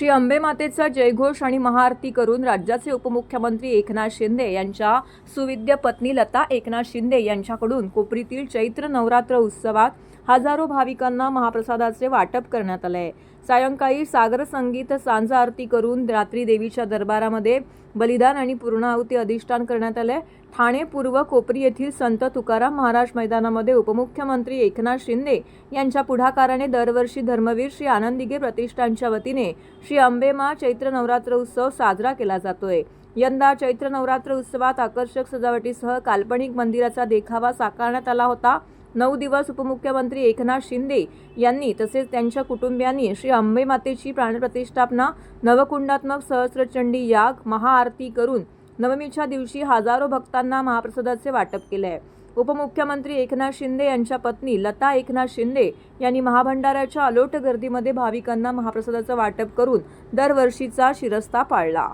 श्री अंबे मातेचा जयघोष आणि महाआरती करून राज्याचे उपमुख्यमंत्री एकनाथ शिंदे यांच्या सुविद्य पत्नी लता एकनाथ शिंदे यांच्याकडून कोपरीतील चैत्र नवरात्र उत्सवात हजारो भाविकांना महाप्रसादाचे वाटप करण्यात आले। सायंकाळी सागर संगीत सांज आरती करून रात्री देवीच्या दरबारामध्ये बलिदान आणि पूर्णाहुती अधिष्ठान करण्यात आले। ठाणे पूर्व कोपरी येथील संत तुकाराम महाराज मैदानामध्ये उपमुख्यमंत्री एकनाथ शिंदे यांच्या पुढाकाराने दरवर्षी धर्मवीर श्री आनंदीगे प्रतिष्ठानच्या वतीने श्री अंबेमा चैत्र नवरात्र उत्सव साजरा केला जातोय। यंदा चैत्र नवरात्र उत्सवात आकर्षक सजावटीसह काल्पनिक मंदिराचा देखावा साकारण्यात आला होता। 9 दिवस उपमुख्यमंत्री एकनाथ शिंदे यांनी तसेच त्यांच्या कुटुंबियांनी श्री अंबे मातेची प्राणप्रतिष्ठापना, नवकुंडात्मक सहस्त्रचंडी याग, महाआरती करून नवमीच्या दिवशी हजारो भक्तांना महाप्रसादाचे वाटप केले आहे। उपमुख्यमंत्री एकनाथ शिंदे यांच्या पत्नी लता एकनाथ शिंदे यांनी महाभंडाऱ्याच्या अलोट गर्दीमध्ये भाविकांना महाप्रसादाचं वाटप करून दरवर्षीचा शिरस्ता पाळला।